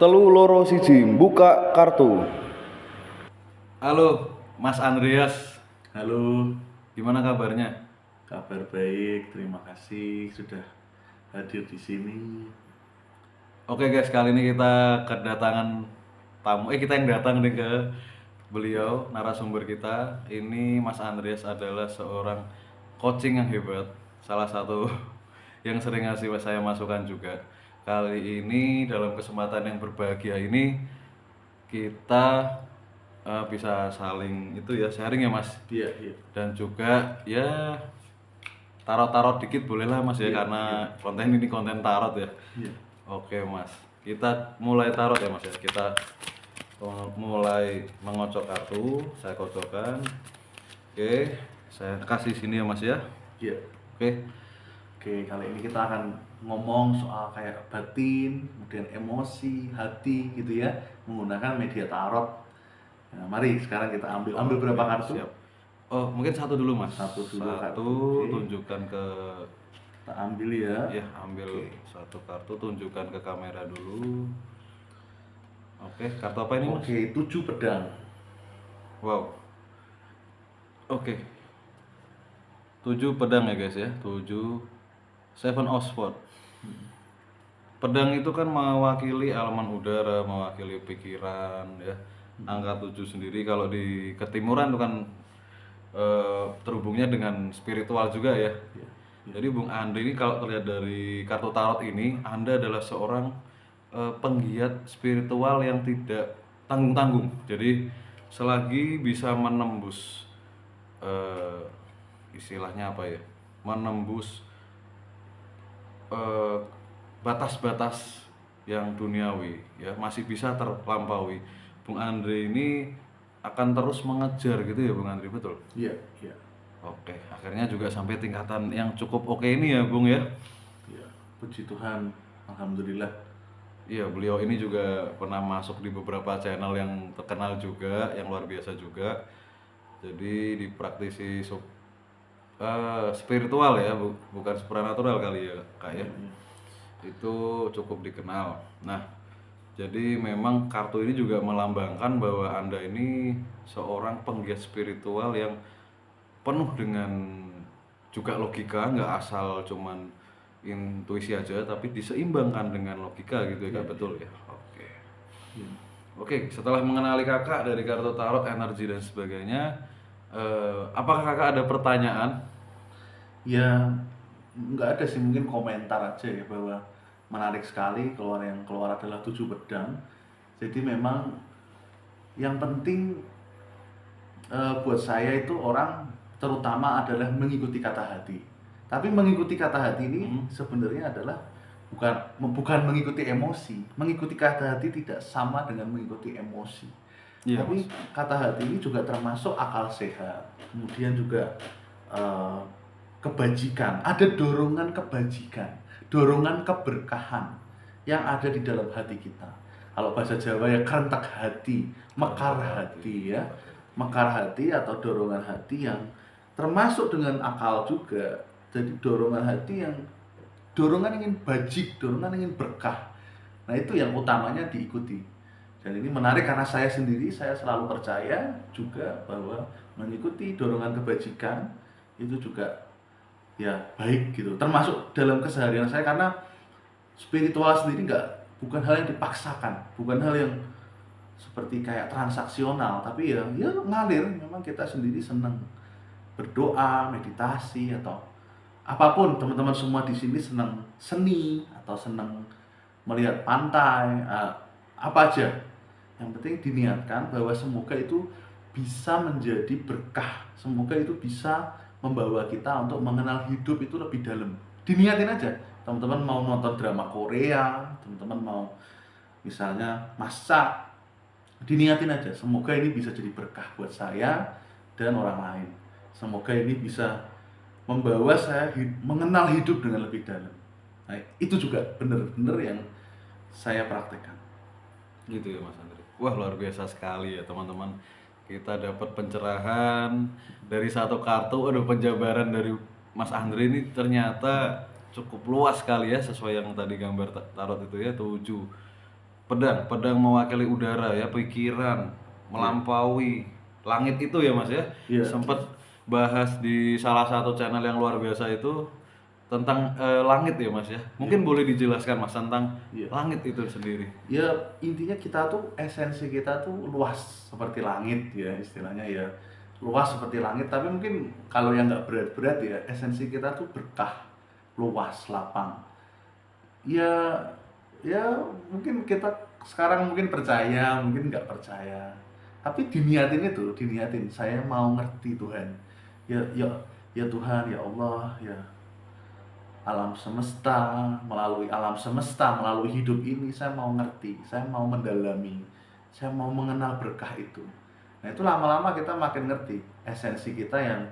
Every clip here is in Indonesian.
telu loro siji buka kartu. Halo, Mas Andreas. Halo, Gimana kabarnya? kabar baik. Terima kasih sudah hadir di sini. Oke guys, kali ini kita kedatangan tamu. Kita yang datang nih ke beliau, narasumber kita. Ini Mas Andreas adalah seorang coaching yang hebat. Salah satu yang sering ngasih saya masukan juga. Kali ini dalam kesempatan yang berbahagia ini kita bisa saling itu ya sharing ya Mas. Iya, iya. Dan juga ya tarot-tarot dikit boleh lah Mas ya, karena konten ini konten tarot ya. Iya. Oke Mas, kita mulai tarot ya Mas ya. Kita mulai mengocok kartu, saya kocokkan. Oke, saya kasih sini ya Mas ya. Iya. Oke. Oke, kali ini kita akan ngomong soal kayak batin, kemudian emosi, hati gitu ya, menggunakan media tarot. Nah, mari sekarang kita ambil berapa kartu? Siap. Oh, mungkin satu dulu Mas. Satu dulu Satu, kartu. Oke. tunjukkan ke Kita ambil ya. ya, ambil satu kartu, tunjukkan ke kamera dulu. Oke, kartu apa ini Mas? Oke, 7 pedang. Wow. Oke. 7 pedang ya guys ya. 7 Seven of Swords. Pedang itu kan mewakili elemen udara, mewakili pikiran ya. Angka 7 sendiri kalau di ketimuran itu kan terhubungnya dengan spiritual juga ya. Jadi Bung Andri ini kalau terlihat dari kartu tarot ini, Anda adalah seorang penggiat spiritual yang tidak tanggung-tanggung. Jadi selagi bisa menembus istilahnya apa ya? Menembus batas-batas yang duniawi ya, masih bisa terlampaui. Bung Andre ini akan terus mengejar gitu ya Bung Andre, betul? Iya, iya. Oke, akhirnya juga sampai tingkatan yang cukup oke ini ya Bung ya. Iya. Puji Tuhan, alhamdulillah. Iya, beliau ini juga pernah masuk di beberapa channel yang terkenal juga, yang luar biasa juga. Jadi di praktisi spiritual ya, bukan supranatural kali ya Kak ya. Itu cukup dikenal. Nah, jadi memang kartu ini juga melambangkan bahwa Anda ini seorang penggiat spiritual yang penuh dengan juga logika, nggak asal cuman intuisi aja, tapi diseimbangkan dengan logika gitu ya Kak, betul ya? Oke. Oke, setelah mengenali Kakak dari kartu tarot, energi dan sebagainya, apakah Kakak ada pertanyaan? Ya, nggak ada sih, mungkin komentar aja ya bahwa menarik sekali yang keluar adalah 7 pedang. Jadi memang yang penting buat saya itu orang terutama adalah mengikuti kata hati. Tapi mengikuti kata hati ini sebenarnya adalah bukan mengikuti emosi. Mengikuti kata hati tidak sama dengan mengikuti emosi. Iya, Tapi kata hati ini juga termasuk akal sehat. Kemudian juga kebajikan, ada dorongan kebajikan, dorongan keberkahan yang ada di dalam hati kita. Kalau bahasa Jawa ya kerentak hati, mekar hati ya, mekar hati atau dorongan hati yang termasuk dengan akal juga. Jadi dorongan hati yang dorongan ingin bajik, dorongan ingin berkah. Nah itu yang utamanya diikuti. Dan ini menarik karena saya sendiri, saya selalu percaya juga bahwa mengikuti dorongan kebajikan itu juga ya baik gitu, termasuk dalam keseharian saya, karena spiritual sendiri bukan hal yang dipaksakan, bukan hal yang seperti kayak transaksional, tapi ya ngalir. Memang kita sendiri senang berdoa, meditasi atau apapun. Teman-teman semua di sini senang seni atau senang melihat pantai, apa aja. Yang penting diniatkan bahwa semoga itu bisa menjadi berkah, semoga itu bisa membawa kita untuk mengenal hidup itu lebih dalam. Diniatin aja. Teman-teman mau nonton drama Korea, teman-teman mau misalnya masak, diniatin aja. Semoga ini bisa jadi berkah buat saya dan orang lain. Semoga ini bisa membawa saya mengenal hidup dengan lebih dalam. Nah, itu juga benar-benar yang saya praktekkan. Gitu ya Mas Andre. Wah, luar biasa sekali ya teman-teman. Kita dapat pencerahan dari satu kartu. Aduh, penjabaran dari Mas Andre ini ternyata cukup luas sekali ya, sesuai yang tadi gambar tarot itu ya, 7 Pedang mewakili udara ya, pikiran, melampaui langit itu ya Mas ya. Iya. Sempat bahas di salah satu channel yang luar biasa itu tentang langit ya Mas ya. Mungkin boleh dijelaskan Mas tentang Iya. langit itu sendiri. Ya intinya kita tuh esensi kita tuh luas seperti langit ya istilahnya ya, luas seperti langit. Tapi mungkin kalau yang nggak berat-berat ya, esensi kita tuh berkah, luas, lapang. Ya ya mungkin kita sekarang mungkin percaya, mungkin nggak percaya, tapi diniatin itu, diniatin saya mau ngerti Tuhan. Ya ya ya Tuhan, ya Allah, ya alam semesta, melalui alam semesta, melalui hidup ini saya mau ngerti, saya mau mendalami, saya mau mengenal berkah itu. Nah itu lama-lama kita makin ngerti esensi kita yang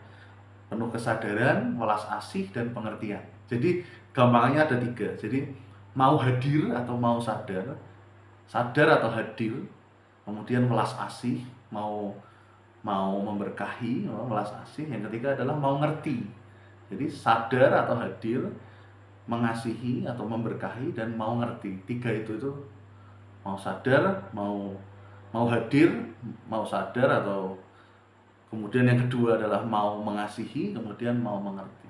penuh kesadaran, welas asih, dan pengertian. Jadi gampangnya ada tiga. Jadi mau hadir atau mau sadar, sadar atau hadir, kemudian welas asih, mau mau memberkahi, mau welas asih. Yang ketiga adalah mau ngerti. Jadi sadar atau hadir, mengasihi atau memberkahi, dan mau ngerti. Tiga itu mau sadar, mau hadir, mau sadar, atau kemudian yang kedua adalah mau mengasihi, kemudian mau mengerti.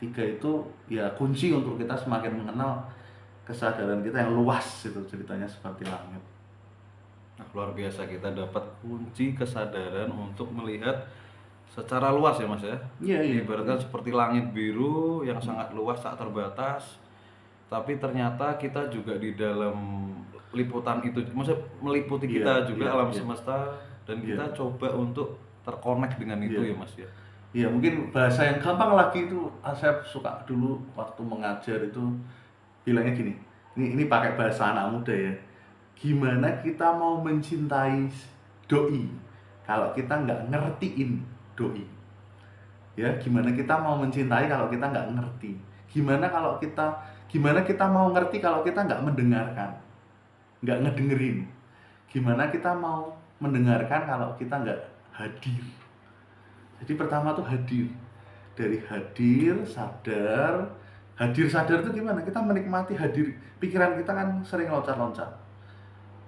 Tiga itu ya kunci untuk kita semakin mengenal kesadaran kita yang luas, itu ceritanya seperti langit. Nah, luar biasa kita dapat kunci kesadaran untuk melihat secara luas ya Mas ya. Iya, iya. Ibaratkan seperti langit biru yang sangat luas tak terbatas. Tapi ternyata kita juga di dalam liputan itu, maksudnya meliputi Iya, kita juga iya, alam iya. semesta dan kita Iya. coba untuk terkonek dengan itu Iya. ya Mas ya. Ya mungkin bahasa yang gampang lagi itu, saya suka dulu waktu mengajar itu bilangnya gini, ini pakai bahasa anak muda ya, gimana kita mau mencintai doi kalau kita nggak ngertiin doi, ya gimana kita mau mencintai kalau kita nggak ngerti, gimana kita mau ngerti kalau kita nggak mendengarkan, nggak ngedengerin, gimana kita mau mendengarkan kalau kita nggak hadir. Jadi pertama tuh hadir. Dari hadir sadar itu gimana? Kita menikmati hadir. Pikiran kita kan sering loncat-loncat.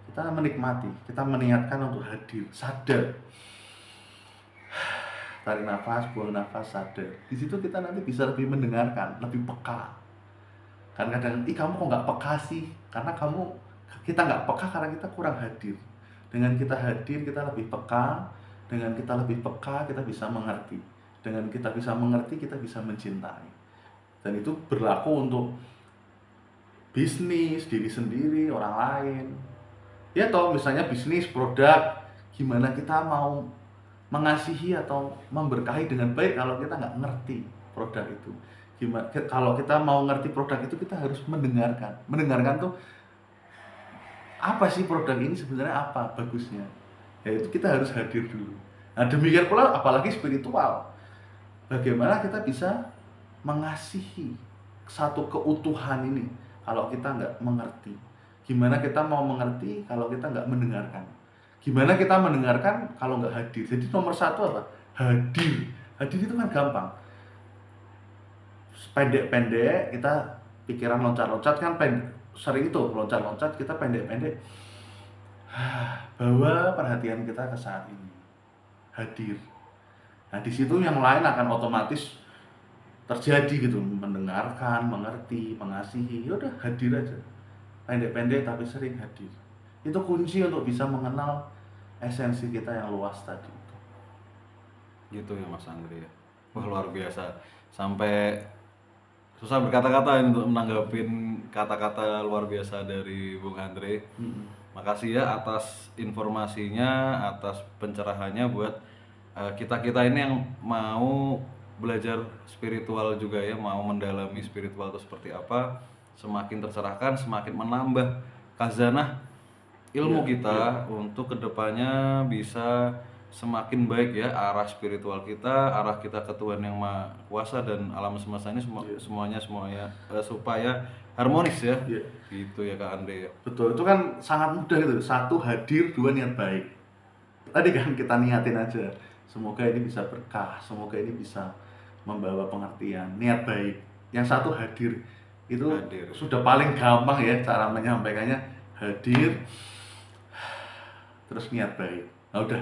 Kita menikmati, kita meniatkan untuk hadir, sadar. Tarik nafas, buang nafas, sadar. Di situ kita nanti bisa lebih mendengarkan, lebih peka. Kan kadang, kamu kok nggak peka sih? Karena kita nggak peka karena kita kurang hadir. Dengan kita hadir, kita lebih peka. Dengan kita lebih peka, kita bisa mengerti. Dengan kita bisa mengerti, kita bisa mencintai. Dan itu berlaku untuk bisnis, diri sendiri, orang lain. Ya toh, misalnya bisnis, produk, gimana kita mau mengasihi atau memberkahi dengan baik kalau kita nggak ngerti produk itu. Gimana kalau kita mau ngerti produk itu, kita harus mendengarkan. Mendengarkan tuh apa sih produk ini sebenarnya, apa bagusnya. Ya itu kita harus hadir dulu. Nah demikian pula apalagi spiritual. Bagaimana kita bisa mengasihi satu keutuhan ini kalau kita nggak mengerti? Gimana kita mau mengerti kalau kita nggak mendengarkan? Gimana kita mendengarkan kalau nggak hadir? Jadi nomor satu apa? Hadir. Hadir itu kan gampang. Pendek-pendek, kita pikiran loncat-loncat kan sering itu loncat-loncat, kita pendek-pendek. Bawa perhatian kita ke saat ini. Hadir. Nah di situ yang lain akan otomatis terjadi gitu, mendengarkan, mengerti, mengasihi. Ya udah hadir aja, pendek-pendek tapi sering hadir. Itu kunci untuk bisa mengenal esensi kita yang luas tadi itu. Gitu ya Mas Andre ya. Wah luar biasa. Sampai susah berkata-kata ini untuk menanggapin kata-kata luar biasa dari Bung Andre. Makasih ya atas informasinya, atas pencerahannya buat kita-kita ini yang mau belajar spiritual juga ya, mau mendalami spiritual itu seperti apa, semakin tercerahkan, semakin menambah khazanah ilmu kita untuk kedepannya bisa semakin baik ya arah spiritual kita, arah kita ke Tuhan yang Maha Kuasa dan alam semesta ini semuanya supaya harmonis ya. Gitu ya Kak Andre ya. Betul, itu kan sangat mudah gitu. Satu, hadir. Dua, niat baik. Tadi kan kita niatin aja, semoga ini bisa berkah, semoga ini bisa membawa pengertian, niat baik. Yang satu, hadir. Itu Hadir. sudah paling gampang ya cara menyampaikannya. hadir, terus niat baik. Nah udah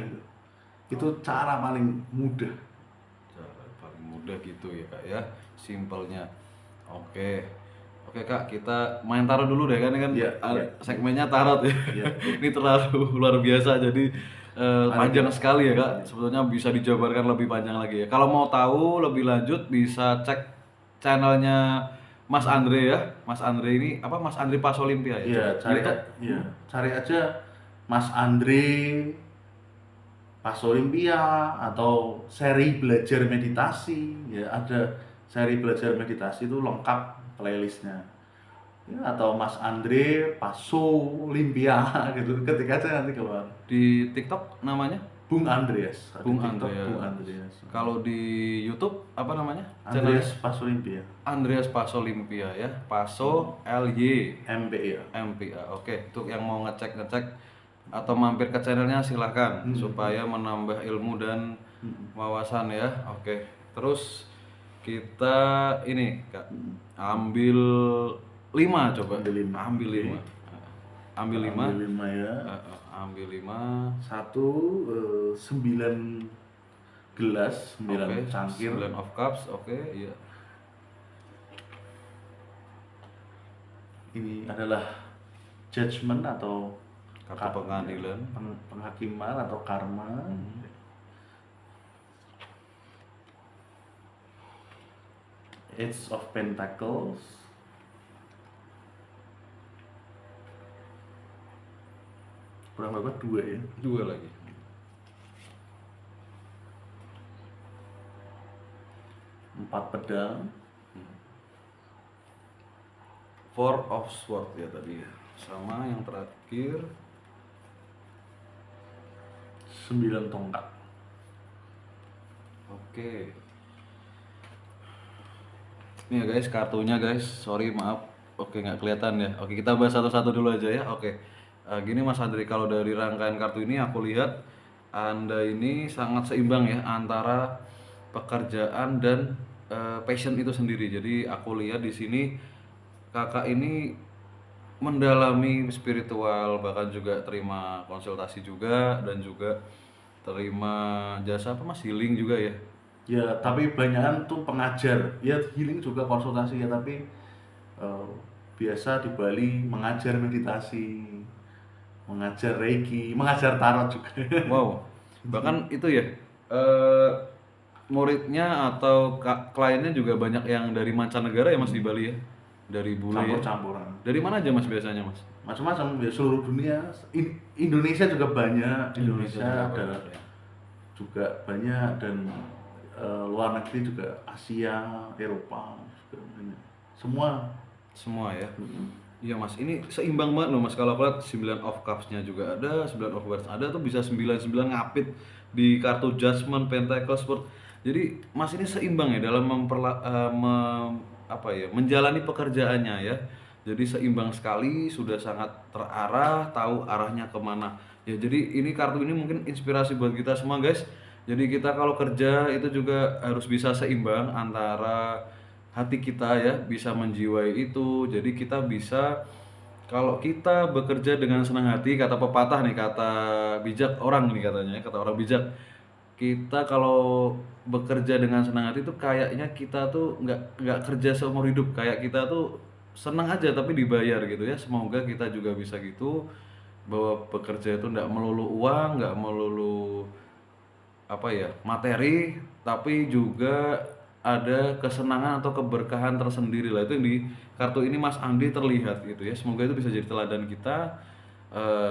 itu cara paling mudah. Cara paling mudah gitu ya kak ya, simpelnya. Oke, oke kak, kita main tarot dulu deh kan, ini kan Iya, iya. segmennya tarot ya. Iya. Ini terlalu luar biasa, jadi panjang kita- sekali ya kak. Sebetulnya bisa dijabarkan lebih panjang lagi ya. Kalau mau tahu lebih lanjut bisa cek channelnya Mas Andre ya. Mas Andre ini apa? Mas Andre Pas Olimpia ya. Iya, Coba YouTube. cari aja Mas Andre Pas Olimpia atau seri belajar meditasi. Ya, ada seri belajar meditasi itu lengkap playlistnya. Ya, atau Mas Andre Paso Olimpia gitu. Ketik aja nanti keluar. Di TikTok namanya Bung Andreas. Ada Bung TikTok, Andreas. Bung Andreas. Kalau di YouTube apa namanya? Channelnya Andreas Pas Olimpia. Andreas Paso Olimpia ya. Paso LY MPI ya. MPA. Oke, untuk yang mau ngecek atau mampir ke channelnya silahkan supaya menambah ilmu dan wawasan ya. Oke. Terus kita ini Kak ambil 5 coba. Ambil lima. Ambil 5. Ambil 5. Ambil 5 ya. Ambil 5. 9 gelas, 9 Oke, cangkir. 9 of cups. Oke, iya. Ini adalah judgment atau Kartu pengadilan. penghakiman atau karma. Ace of Pentacles. Kurang berapa? 2 ya. 2 lagi. 4 pedang. Four of Swords ya tadi ya. Sama yang terakhir 9 tongkat. Oke. Nih ya guys, kartunya guys. Sorry maaf. Oke, nggak kelihatan ya. Oke, kita bahas satu-satu dulu aja ya. Oke. Gini Mas Andri, kalau dari rangkaian kartu ini aku lihat Anda ini sangat seimbang ya antara pekerjaan dan passion itu sendiri. Jadi aku lihat di sini kakak ini mendalami spiritual, bahkan juga terima konsultasi juga dan juga terima jasa apa Mas, healing juga ya. Ya, tapi banyakan tuh pengajar. Ya healing juga konsultasi ya, tapi biasa di Bali mengajar meditasi, mengajar reiki, mengajar tarot juga. Wow. Bahkan itu ya muridnya atau kliennya juga banyak yang dari mancanegara ya Mas di Bali ya. Dari bule ya. Campur-campuran. Dari mana aja Mas biasanya Mas? Macam-macam ya, seluruh dunia. Indonesia juga banyak. Indonesia ada banyak, ya. juga banyak, dan luar negeri juga, Asia, Eropa juga banyak. Semua ya. Iya Mas, ini seimbang banget loh Mas. Kalau aku lihat 9 of Cups-nya juga ada, 9 of Wands ada, tuh bisa 9 ngapit di kartu Judgment, Pentacle, Sword. Jadi Mas ini seimbang ya dalam menjalani pekerjaannya ya. Jadi seimbang sekali, sudah sangat terarah, tahu arahnya kemana. Ya jadi ini kartu ini mungkin inspirasi buat kita semua guys. Jadi kita kalau kerja itu juga harus bisa seimbang antara hati kita ya, bisa menjiwai itu. Jadi kita bisa, kalau kita bekerja dengan senang hati, kata pepatah nih, kata bijak orang nih katanya, kata orang bijak, kita kalau bekerja dengan senang hati itu kayaknya kita tuh nggak kerja seumur hidup, kayak kita tuh senang aja tapi dibayar gitu ya. Semoga kita juga bisa gitu, bahwa bekerja itu nggak melulu uang, nggak melulu materi, tapi juga ada kesenangan atau keberkahan tersendiri lah. Itu yang di kartu ini Mas Andi terlihat gitu ya. Semoga itu bisa jadi teladan kita.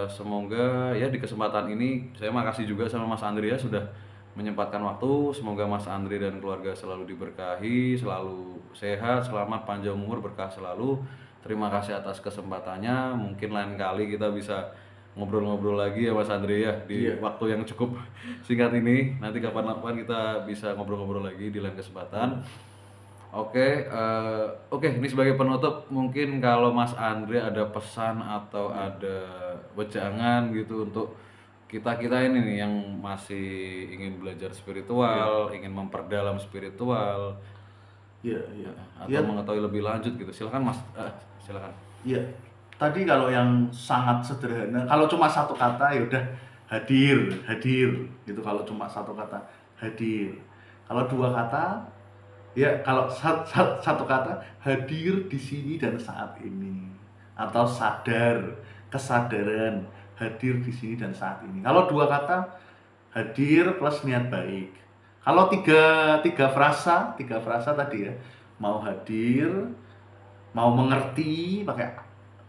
Semoga ya di kesempatan ini saya makasih juga sama Mas Andri ya sudah menyempatkan waktu. Semoga Mas Andri dan keluarga selalu diberkahi, selalu sehat, selamat, panjang umur, berkah selalu. Terima kasih atas kesempatannya. Mungkin lain kali kita bisa ngobrol-ngobrol lagi ya Mas Andri ya di waktu yang cukup singkat ini. Nanti kapan-kapan kita bisa ngobrol-ngobrol lagi di lain kesempatan. Oke, ini sebagai penutup, mungkin kalau Mas Andre ada pesan atau ada wejangan gitu untuk kita ini nih yang masih ingin belajar spiritual, ingin memperdalam spiritual, Iya. atau mengetahui lebih lanjut gitu. Silakan Mas, silakan. Iya. tadi kalau yang sangat sederhana, kalau cuma satu kata ya udah hadir, hadir gitu. Kalau cuma satu kata hadir. Kalau dua kata ya, kalau satu kata hadir di sini dan saat ini, atau sadar, kesadaran hadir di sini dan saat ini. Kalau dua kata hadir plus niat baik. Kalau tiga frasa tadi ya, mau hadir, mau mengerti pakai,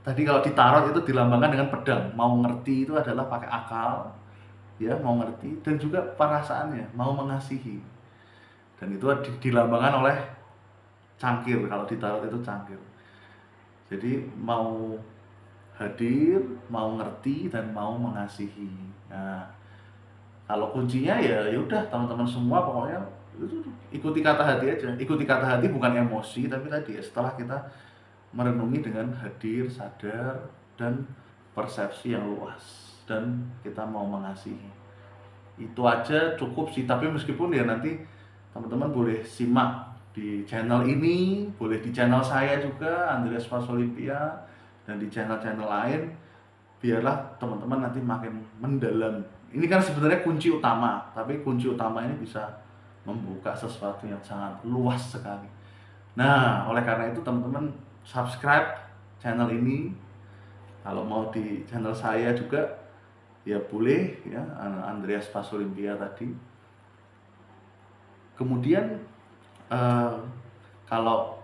tadi kalau di tarot itu dilambangkan dengan pedang. Mau ngerti itu adalah pakai akal, ya, mau ngerti, dan juga perasaannya mau mengasihi, dan itu dilambangkan oleh cangkir. Kalau di tarot itu cangkir. Jadi mau hadir, mau ngerti, dan mau mengasihi. Nah, kalau kuncinya ya udah teman-teman semua pokoknya itu ikuti kata hati aja. Ikuti kata hati bukan emosi, tapi tadi ya, setelah kita merenungi dengan hadir, sadar, dan persepsi yang luas, dan kita mau mengasihi. Itu aja cukup sih. Tapi meskipun ya nanti teman-teman boleh simak di channel ini, boleh di channel saya juga, Andreas Fasolimpia, dan di channel-channel lain, biarlah teman-teman nanti makin mendalam. Ini kan sebenarnya kunci utama, tapi kunci utama ini bisa membuka sesuatu yang sangat luas sekali. Nah, oleh karena itu teman-teman subscribe channel ini. Kalau mau di channel saya juga ya boleh ya, Andreas Fasolimpia tadi. Kemudian kalau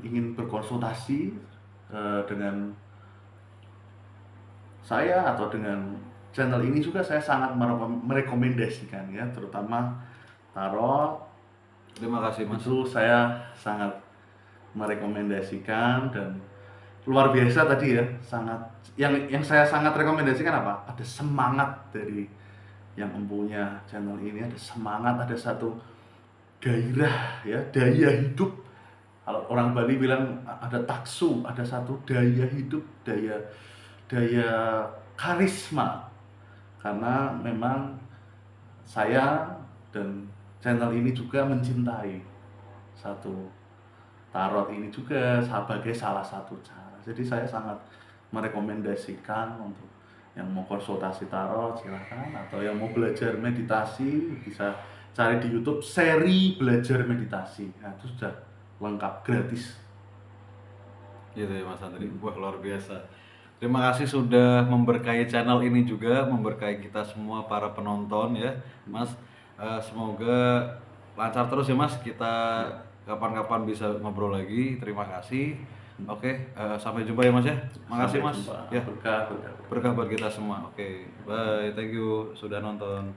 ingin berkonsultasi dengan saya atau dengan channel ini juga, saya sangat merekomendasikan ya, terutama tarot. Terima kasih Mas. Itu saya sangat merekomendasikan, dan luar biasa tadi ya, sangat yang saya sangat rekomendasikan apa? Ada semangat dari yang mempunyai channel ini, ada semangat, ada satu gairah ya, daya hidup. Kalau orang Bali bilang ada taksu, ada satu daya hidup, daya karisma. Karena memang saya dan channel ini juga mencintai satu tarot ini juga sebagai salah satu cara. Jadi saya sangat merekomendasikan untuk yang mau konsultasi tarot silahkan, atau yang mau belajar meditasi bisa cari di YouTube seri belajar meditasi. Nah, itu sudah lengkap, gratis. Gitu ya Mas Andri. Wah, luar biasa. Terima kasih sudah memberkahi channel ini juga, memberkahi kita semua para penonton ya, Mas. Semoga lancar terus ya Mas. Kita kapan-kapan bisa ngobrol lagi. Terima kasih. Oke, sampai jumpa ya Mas ya. Makasih Sampai Mas. jumpa. Ya, Berkah. berkah buat kita semua. Oke, bye. Thank you sudah nonton.